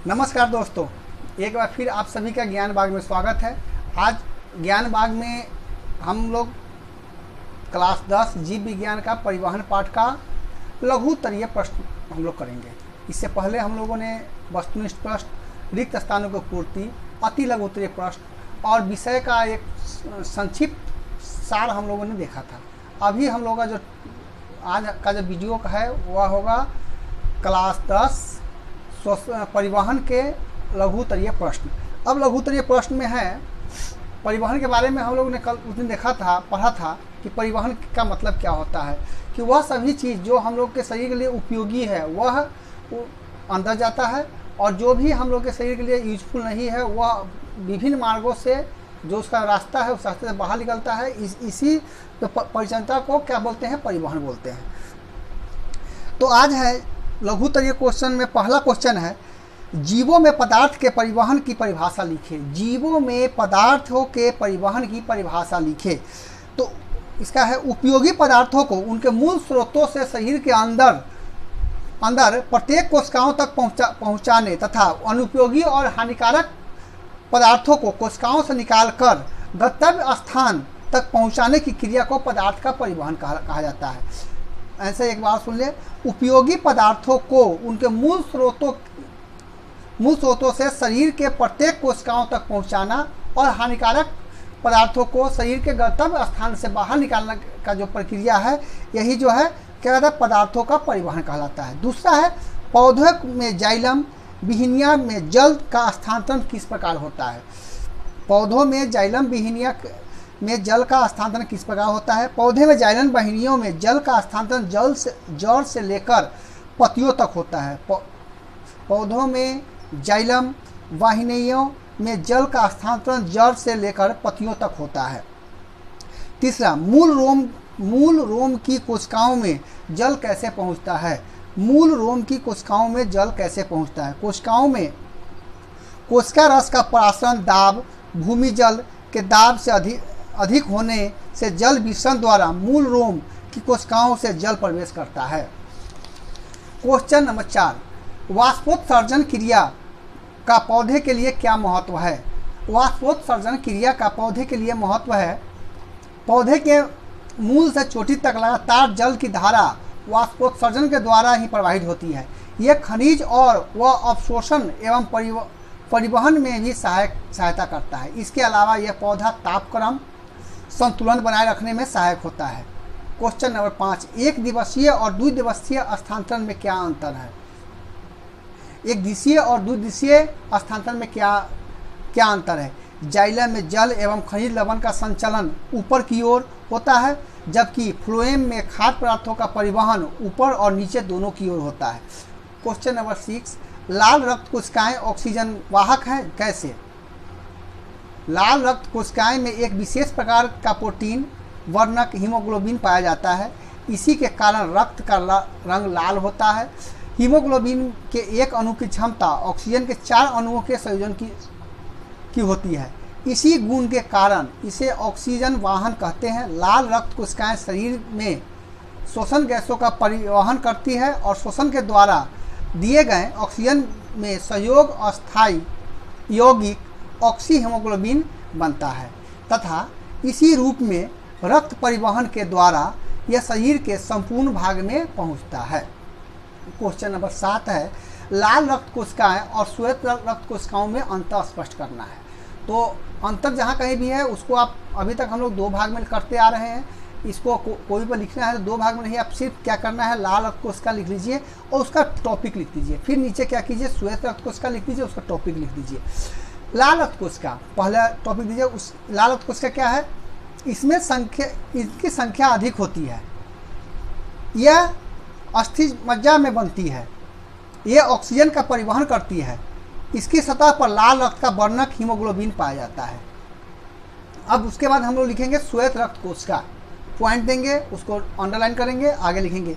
नमस्कार दोस्तों, एक बार फिर आप सभी का ज्ञान बाग में स्वागत है। आज ज्ञान बाग में हम लोग क्लास 10 जीव विज्ञान का परिवहन पाठ का लघुतरीय प्रश्न हम लोग करेंगे। इससे पहले हम लोगों ने वस्तुनिष्ठ प्रश्न, रिक्त स्थानों की पूर्ति, अति लघुतरीय प्रश्न और विषय का एक संक्षिप्त सार हम लोगों ने देखा था। अभी हम लोगों का जो आज का जो वीडियो का है वह होगा क्लास 10 परिवहन के लघुतरीय प्रश्न। अब लघुतरीय प्रश्न में है परिवहन के बारे में हम लोगों ने कल उस दिन पढ़ा था कि परिवहन का मतलब क्या होता है, कि वह सभी चीज़ जो हम लोग के शरीर के लिए उपयोगी है वह अंदर जाता है, और जो भी हम लोग के शरीर के लिए यूजफुल नहीं है वह विभिन्न मार्गों से जो उसका रास्ता है उस रास्ते से बाहर निकलता है। इसी परिचर्या को क्या बोलते हैं, परिवहन बोलते हैं। तो आज है लघुतरीय क्वेश्चन में पहला क्वेश्चन है, जीवों में पदार्थ के परिवहन की परिभाषा लिखे। जीवों में पदार्थों के परिवहन की परिभाषा लिखे। तो इसका है उपयोगी पदार्थों को उनके मूल स्रोतों से शरीर के अंदर प्रत्येक कोशिकाओं तक पहुंचाने तथा अनुपयोगी और हानिकारक पदार्थों को कोशिकाओं से निकालकर गंतव्य स्थान तक पहुंचाने की क्रिया को पदार्थ का परिवहन कहा जाता है। ऐसे एक बार सुन ले, उपयोगी पदार्थों को उनके मूल स्रोतों से शरीर के प्रत्येक कोशिकाओं तक पहुंचाना और हानिकारक पदार्थों को शरीर के गंतव्य स्थान से बाहर निकालने का जो प्रक्रिया है, यही जो है क्या कहता है, पदार्थों का परिवहन कहलाता है। दूसरा है, पौधों में जाइलम विहनिया में जल का स्थानांतरण किस प्रकार होता है। पौधों में जाइलम विहनिया में जल का स्थानांतरण किस प्रकार होता है। पौधे में जाइलम वाहिनियों में जल का स्थानांतरण जड़ से लेकर पत्तियों तक होता है। पौधों में जाइलम वाहिनियों में जल का स्थानांतरण जड़ से लेकर पत्तियों तक होता है। तीसरा, मूल रोम की कोशिकाओं में जल कैसे पहुंचता है। मूल रोम की कोशिकाओं में जल कैसे पहुंचता है। कोशिकाओं में कोशिका रस का परासरण दाब भूमि जल के दाब से अधिक होने से जल विसरण द्वारा मूल रोम की कोशिकाओं से जल प्रवेश करता है। क्वेश्चन नंबर 4, वाष्पोत्सर्जन क्रिया का पौधे के लिए क्या महत्व है। वाष्पोत्सर्जन क्रिया का पौधे के लिए महत्व है, पौधे के मूल से चोटी तक लगातार जल की धारा वाष्पोत्सर्जन के द्वारा ही प्रवाहित होती है। यह खनिज और वह अवशोषण एवं परिवहन में भी सहायता करता है। इसके अलावा यह पौधा तापक्रम संतुलन बनाए रखने में सहायक होता है। क्वेश्चन नंबर 5, एक दिवसीय और द्विदिवसीय स्थानांतरण में क्या अंतर है। एक दिवसीय और द्विदिवसीय स्थानांतरण में क्या अंतर है। जाइलम में जल एवं खनिज लवण का संचलन ऊपर की ओर होता है, जबकि फ्लोएम में खाद्य पदार्थों का परिवहन ऊपर और नीचे दोनों की ओर होता है। क्वेश्चन नंबर 6, लाल रक्त कोशिकाएं ऑक्सीजन वाहक हैं, कैसे। लाल रक्त कोशिकाएं में एक विशेष प्रकार का प्रोटीन वर्णक हीमोग्लोबिन पाया जाता है। इसी के कारण रक्त का रंग लाल होता है। हीमोग्लोबिन के एक अणु की क्षमता ऑक्सीजन के 4 अणुओं के संयोजन की होती है। इसी गुण के कारण इसे ऑक्सीजन वाहन कहते हैं। लाल रक्त कोशिकाएं शरीर में श्वसन गैसों का परिवहन करती है और श्वसन के द्वारा दिए गए ऑक्सीजन में सहयोग अस्थायी यौगिक ऑक्सी हीमोग्लोबिन बनता है तथा इसी रूप में रक्त परिवहन के द्वारा यह शरीर के संपूर्ण भाग में पहुंचता है। क्वेश्चन नंबर 7 है, लाल रक्त कोशिकाएं और श्वेत रक्त कोशिकाओं में अंतर स्पष्ट करना है। तो अंतर जहाँ कहीं भी है उसको आप अभी तक हम लोग 2 भाग में करते आ रहे हैं। इसको कोई पर लिखना है तो 2 भाग में नहीं, आप सिर्फ क्या करना है, लाल रक्त कोशिका लिख लीजिए और उसका टॉपिक लिख दीजिए। फिर नीचे क्या कीजिए, श्वेत रक्त कोशिका लिख दीजिए, उसका टॉपिक लिख दीजिए। लाल रक्त कोशिका पहला टॉपिक दीजिए। उस लाल रक्त कोशिका क्या है, इसमें इनकी संख्या अधिक होती है। यह अस्थि मज्जा में बनती है। यह ऑक्सीजन का परिवहन करती है। इसकी सतह पर लाल रक्त का वर्णक हीमोग्लोबिन पाया जाता है। अब उसके बाद हम लोग लिखेंगे श्वेत रक्त कोशिका, पॉइंट देंगे, उसको अंडरलाइन करेंगे, आगे लिखेंगे।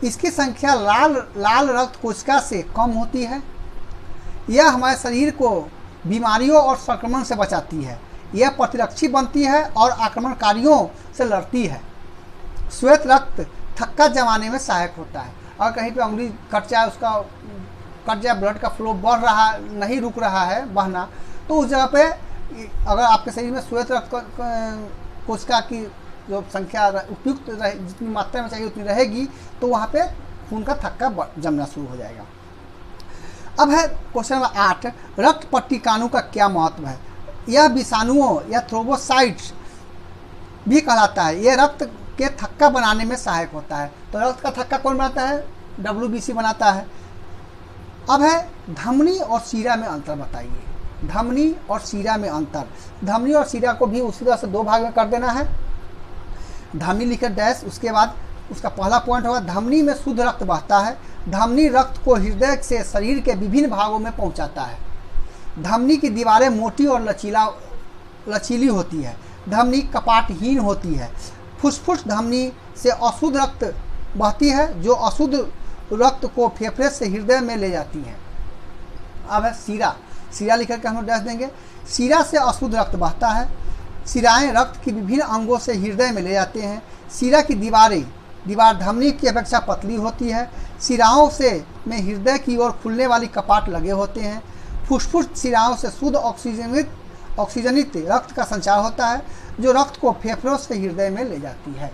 इसकी संख्या लाल रक्त कोशिका से कम होती है। यह हमारे शरीर को बीमारियों और संक्रमण से बचाती है। यह प्रतिरक्षी बनती है और आक्रमणकारियों से लड़ती है। श्वेत रक्त थक्का जमाने में सहायक होता है। और कहीं पे उंगली कट जाए उसका कट जाए, ब्लड का फ्लो बढ़ रहा नहीं रुक रहा है बहना, तो उस जगह पे अगर आपके शरीर में श्वेत रक्त कोशिका की जो संख्या उपयुक्त रहे, जितनी मात्रा में चाहिए उतनी रहेगी, तो वहाँ पे खून का थक्का जमना शुरू हो जाएगा। अब है क्वेश्चन नंबर 8, रक्त पट्टिकाणु का क्या महत्व है? यह विषाणुओं या थ्रोम्बोसाइट्स भी कहलाता है। यह रक्त के थक्का बनाने में सहायक होता है। तो रक्त का थक्का कौन बनाता है? WBC बनाता है। अब है धमनी और सीरा में अंतर बताइए। धमनी और सीरा में अंतर। धमनी और सीरा को भी उसी तरह से 2 भाग में कर देना है। धमनी लिखे डैश, उसके बाद उसका पहला पॉइंट होगा धमनी में शुद्ध रक्त बहता है। धमनी रक्त को हृदय से शरीर के विभिन्न भागों में पहुंचाता है। धमनी की दीवारें मोटी और लचीली होती है। धमनी कपाटहीन होती है। फुसफुस धमनी से अशुद्ध रक्त बहती है, जो अशुद्ध रक्त को फेफड़े से हृदय में ले जाती है। अब है सीरा। सीरा लिख करके हम लोग डैश देंगे। सीरा से अशुद्ध रक्त बहता है। सिराएं रक्त की विभिन्न अंगों से हृदय में ले जाते हैं। सीरा की दीवार धमनी की अपेक्षा पतली होती है। सिराओं से में हृदय की ओर खुलने वाली कपाट लगे होते हैं। फुसफुस सिराओं से शुद्ध ऑक्सीजनित रक्त का संचार होता है, जो रक्त को फेफड़ों से हृदय में ले जाती है।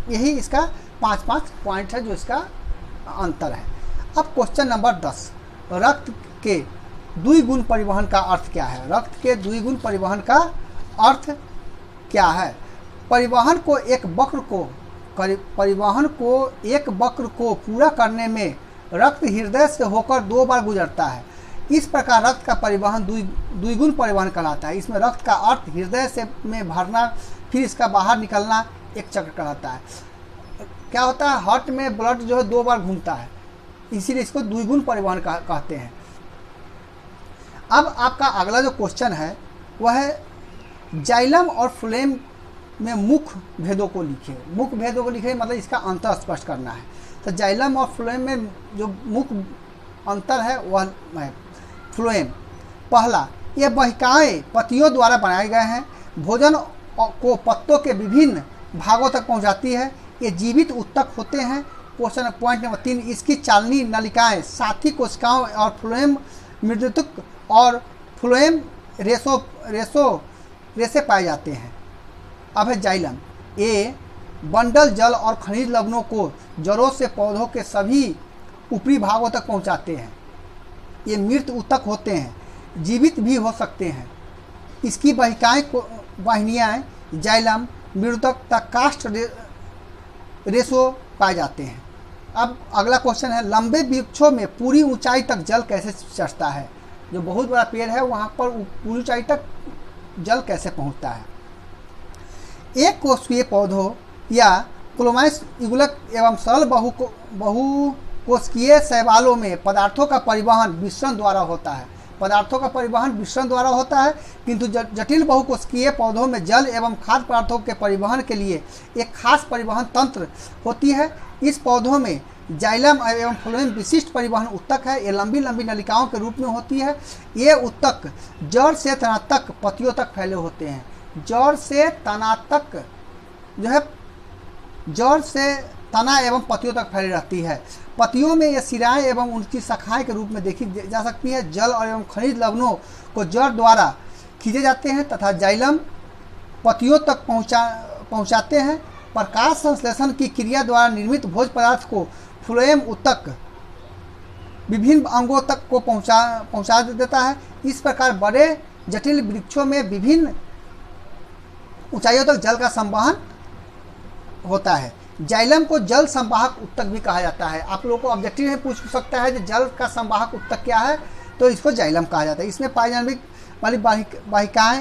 यही इसका 5 पॉइंट है जो इसका अंतर है। अब क्वेश्चन नंबर 10, रक्त के द्विगुण परिवहन का अर्थ क्या है? रक्त के द्विगुण परिवहन का अर्थ क्या है? परिवहन को एक वक्र को पूरा करने में रक्त हृदय से होकर 2 बार गुजरता है। इस प्रकार रक्त का परिवहन द्विगुण परिवहन कहलाता है। इसमें रक्त का अर्थ हृदय से में भरना, फिर इसका बाहर निकलना एक चक्र कहलाता है। क्या होता है? हार्ट में ब्लड जो है 2 बार घूमता है, इसीलिए इसको द्विगुण परिवहन कहते हैं। अब आपका अगला जो क्वेश्चन है वह है जाइलम और फ्लोएम में मुख्य भेदों को लिखे। मुख्य भेदों को लिखे मतलब इसका अंतर स्पष्ट करना है। तो जाइलम और फ्लोएम में जो मुख्य अंतर है वह है फ्लोएम। पहला, ये वाहिकाएं पत्तियों द्वारा बनाए गए हैं। भोजन को पत्तों के विभिन्न भागों तक पहुंचाती है। ये जीवित ऊतक होते हैं। क्वेश्चन पॉइंट नंबर 3, इसकी चालनी नलिकाएं साथी कोशिकाओं और फ्लोएम मृदुतक और फ्लोएम रेसे पाए जाते हैं। अब है जाइलम। ये बंडल जल और खनिज लवणों को जड़ों से पौधों के सभी ऊपरी भागों तक पहुंचाते हैं। ये मृत ऊतक होते हैं, जीवित भी हो सकते हैं। इसकी वाहिनियाँ जाइलम मृदुतक तक कास्ट रेशो पाए जाते हैं। अब अगला क्वेश्चन है लंबे वृक्षों में पूरी ऊंचाई तक जल कैसे चढ़ता है? जो बहुत बड़ा पेड़ है वहाँ पर पूरी ऊंचाई तक जल कैसे पहुँचता है? एक कोषीय पौधों या क्लोमाइस युगलक एवं सरल बहुकोशिकीय शैवालों में पदार्थों का परिवहन मिश्रण द्वारा होता है। पदार्थों का परिवहन मिश्रण द्वारा होता है, किंतु जटिल बहुकोशिकीय पौधों में जल एवं खाद्य पदार्थों के परिवहन के लिए एक खास परिवहन तंत्र होती है। इस पौधों में जाइलम एवं फ्लोएम विशिष्ट परिवहन ऊतक है। ये लंबी लंबी नलिकाओं के रूप में होती है। ये ऊतक जड़ से तना तक पत्तियों तक फैले होते हैं। जड़ से तना तक जो है जड़ से तना एवं पत्तियों तक फैली रहती है। पत्तियों में ये सिराएं एवं उनकी शाखाएं के रूप में देखी जा सकती है। जल और एवं खनिज लवणों को जड़ द्वारा खींचे जाते हैं तथा जाइलम पत्तियों तक पहुंचाते हैं। प्रकाश संश्लेषण की क्रिया द्वारा निर्मित भोज्य पदार्थ को फ्लोएम ऊतक विभिन्न अंगों तक को पहुंचा देता है। इस प्रकार बड़े जटिल वृक्षों में विभिन्न ऊंचाइयों तक जल का संवहन होता है। जाइलम को जल संवाहक ऊतक भी कहा जाता है। आप लोगों को ऑब्जेक्टिव में पूछ सकता है कि जल का संवाहक ऊतक क्या है, तो इसको जाइलम कहा जाता है। इसमें पाई जाने वाली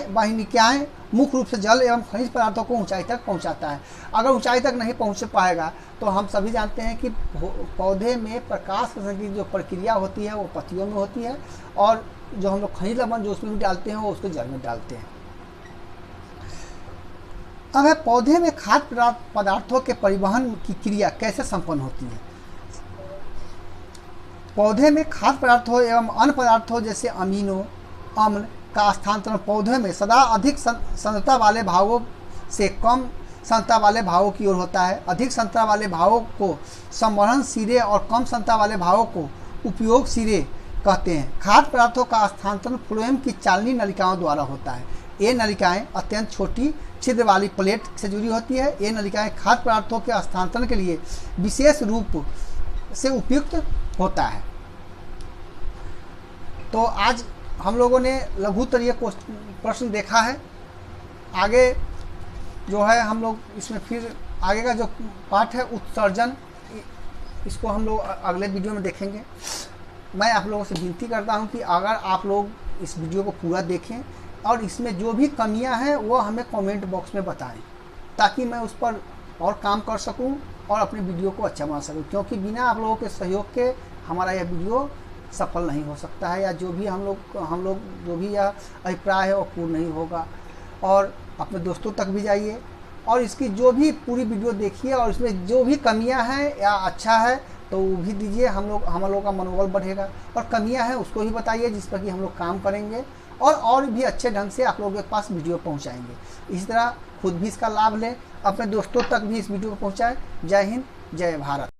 वाहिनिकाएं मुख्य रूप से जल एवं खनिज पदार्थों को ऊंचाई तक पहुंचाता है। अगर ऊंचाई तक नहीं पहुंच पाएगा तो हम सभी जानते हैं कि पौधे में प्रकाश संश्लेषण की जो प्रक्रिया होती है वो पत्तियों में होती है, और जो हम लोग खनिज लवण जो उसमें भी डालते हैं वो उसको जल में डालते हैं। अब है पौधे में खाद्य पदार्थों के परिवहन की क्रिया कैसे संपन्न होती है? पौधे में खाद्य पदार्थों एवं अन्य पदार्थों जैसे अमीनो अम्ल का स्थानांतरण पौधे में सदा अधिक सांद्रता वाले भागों से कम सांद्रता वाले भागों की ओर होता है। अधिक सांद्रता वाले भागों को संवहन सिरे और कम सांद्रता वाले भागों को उपयोग सिरे कहते हैं। खाद्य पदार्थों का स्थानांतरण फ्लोएम की चालनी नलिकाओं द्वारा होता है। ये नलिकाएं अत्यंत छोटी छिद्र वाली प्लेट से जुड़ी होती है। ये नलिकाएं खाद्य पदार्थों के स्थानांतरण के लिए विशेष रूप से उपयुक्त होता है। तो आज हम लोगों ने लघुत्तरीय प्रश्न देखा है। आगे जो है हम लोग इसमें फिर आगे का जो पाठ है उत्सर्जन, इसको हम लोग अगले वीडियो में देखेंगे। मैं आप लोगों से विनती करता हूं कि अगर आप लोग इस वीडियो को पूरा देखें और इसमें जो भी कमियां हैं वो हमें कमेंट बॉक्स में बताएं, ताकि मैं उस पर और काम कर सकूं और अपने वीडियो को अच्छा बना सकूं, क्योंकि बिना आप लोगों के सहयोग के हमारा यह वीडियो सफल नहीं हो सकता है, या जो भी हम लोग जो भी यह अभिप्राय है वो पूर्ण नहीं होगा। और अपने दोस्तों तक भी जाइए और इसकी जो भी पूरी वीडियो देखिए, और इसमें जो भी कमियां हैं या अच्छा है तो वो भी दीजिए, हम लोगों का मनोबल बढ़ेगा। और कमियां हैं उसको भी बताइए जिस पर कि हम लोग काम करेंगे और भी अच्छे ढंग से आप लोगों के पास वीडियो पहुंचाएंगे। इसी तरह खुद भी इसका लाभ लें, अपने दोस्तों तक भी इस वीडियो को पहुंचाएं। जय हिंद, जय भारत।